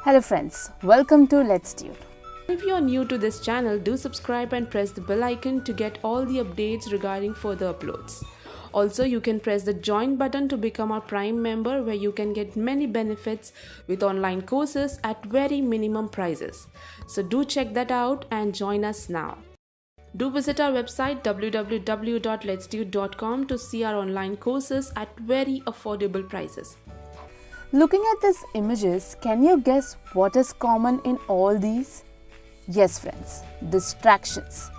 Hello friends, welcome to Let's Tutor. If you are new to this channel, do subscribe and press the bell icon to get all the updates regarding further uploads. Also, you can press the join button to become our Prime member where you can get many benefits with online courses at very minimum prices. So do check that out and join us now. Do visit our website www.letstude.com to see our online courses at very affordable prices. Looking at these images, can you guess what is common in all these? Yes friends, distractions.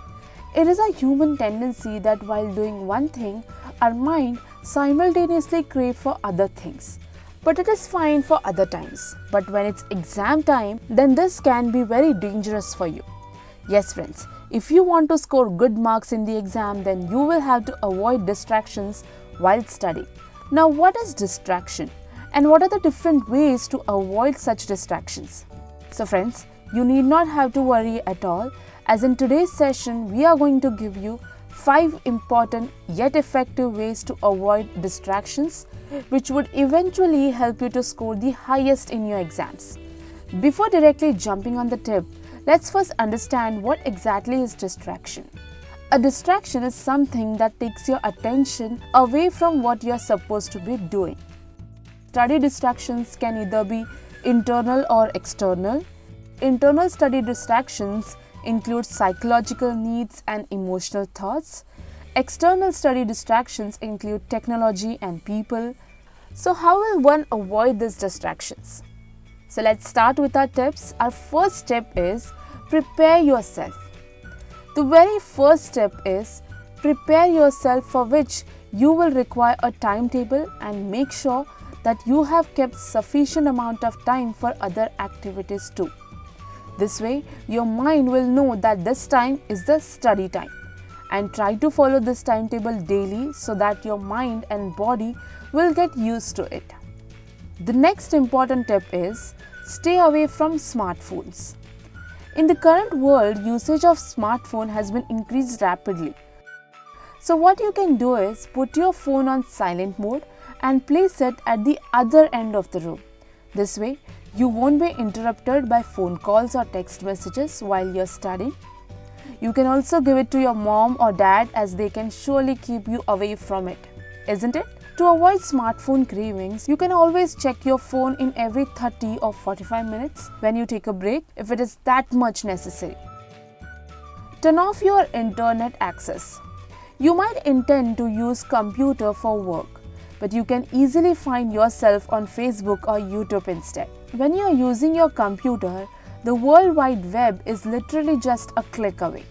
It is a human tendency that while doing one thing, our mind simultaneously crave for other things. But it is fine for other times. But when it's exam time, then this can be very dangerous for you. Yes friends, if you want to score good marks in the exam, then you will have to avoid distractions while studying. Now what is distraction? And what are the different ways to avoid such distractions? So friends, you need not have to worry at all, as in today's session we are going to give you 5 important yet effective ways to avoid distractions which would eventually help you to score the highest in your exams. Before directly jumping on the tip, let's first understand what exactly is distraction. A distraction is something that takes your attention away from what you are supposed to be doing. Study distractions can either be internal or external. Internal study distractions include psychological needs and emotional thoughts. External study distractions include technology and people. So how will one avoid these distractions? So let's start with our tips. Our first step is prepare yourself. The very first step is prepare yourself, for which you will require a timetable and make sure that you have kept sufficient amount of time for other activities too. This way, your mind will know that this time is the study time, and try to follow this timetable daily so that your mind and body will get used to it. The next important tip is stay away from smartphones. In the current world, usage of smartphone has been increased rapidly. So what you can do is put your phone on silent mode and place it at the other end of the room. This way, you won't be interrupted by phone calls or text messages while you're studying. You can also give it to your mom or dad, as they can surely keep you away from it, isn't it? To avoid smartphone cravings, you can always check your phone in every 30 or 45 minutes when you take a break, if it is that much necessary. Turn off your internet access. You might intend to use computer for work, but you can easily find yourself on Facebook or YouTube instead. When you are using your computer, the World Wide Web is literally just a click away.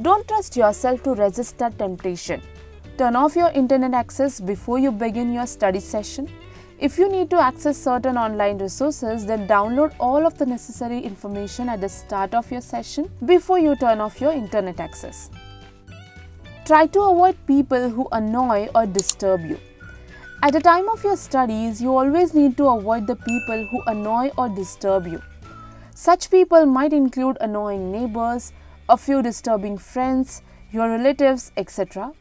Don't trust yourself to resist that temptation. Turn off your internet access before you begin your study session. If you need to access certain online resources, then download all of the necessary information at the start of your session before you turn off your internet access. Try to avoid people who annoy or disturb you. At the time of your studies, you always need to avoid the people who annoy or disturb you. Such people might include annoying neighbors, a few disturbing friends, your relatives, etc.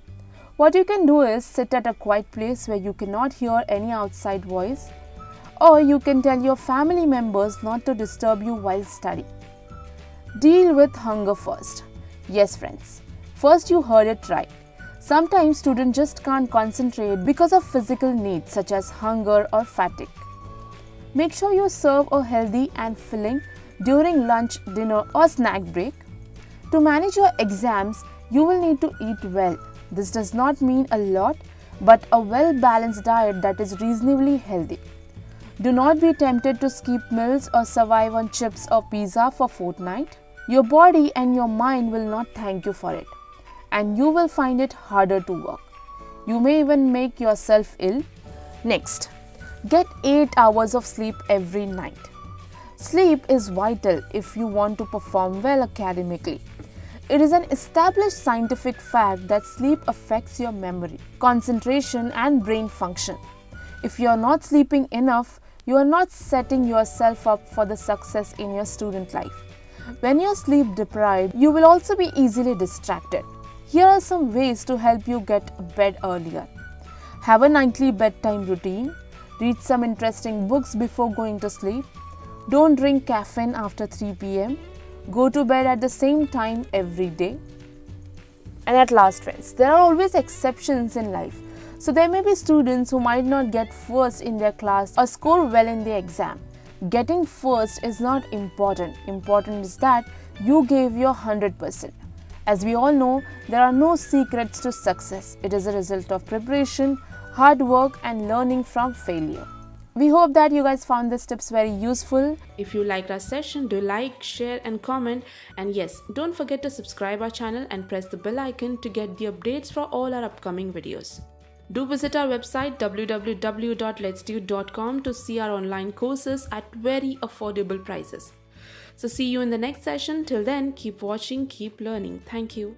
What you can do is sit at a quiet place where you cannot hear any outside voice, or you can tell your family members not to disturb you while studying. Deal with hunger first. Yes friends, first you heard it right. Sometimes students just can't concentrate because of physical needs such as hunger or fatigue. Make sure you serve a healthy and filling during lunch, dinner or snack break. To manage your exams, you will need to eat well. This does not mean a lot, but a well-balanced diet that is reasonably healthy. Do not be tempted to skip meals or survive on chips or pizza for fortnight. Your body and your mind will not thank you for it, and you will find it harder to work. You may even make yourself ill. Next, get 8 hours of sleep every night. Sleep is vital if you want to perform well academically. It is an established scientific fact that sleep affects your memory, concentration, and brain function. If you are not sleeping enough, you are not setting yourself up for the success in your student life. When you are sleep deprived, you will also be easily distracted. Here are some ways to help you get bed earlier. Have a nightly bedtime routine. Read some interesting books before going to sleep. Don't drink caffeine after 3 pm. Go to bed at the same time every day. And at last, friends, there are always exceptions in life. So there may be students who might not get first in their class or score well in the exam. Getting first is not important. Important is that you gave your 100%. As we all know, there are no secrets to success. It is a result of preparation, hard work, and learning from failure. We hope that you guys found these tips very useful. If you liked our session, do like, share and comment. And yes, don't forget to subscribe our channel and press the bell icon to get the updates for all our upcoming videos. Do visit our website www.letsdo.com to see our online courses at very affordable prices. So see you in the next session. Till then, keep watching, keep learning. Thank you.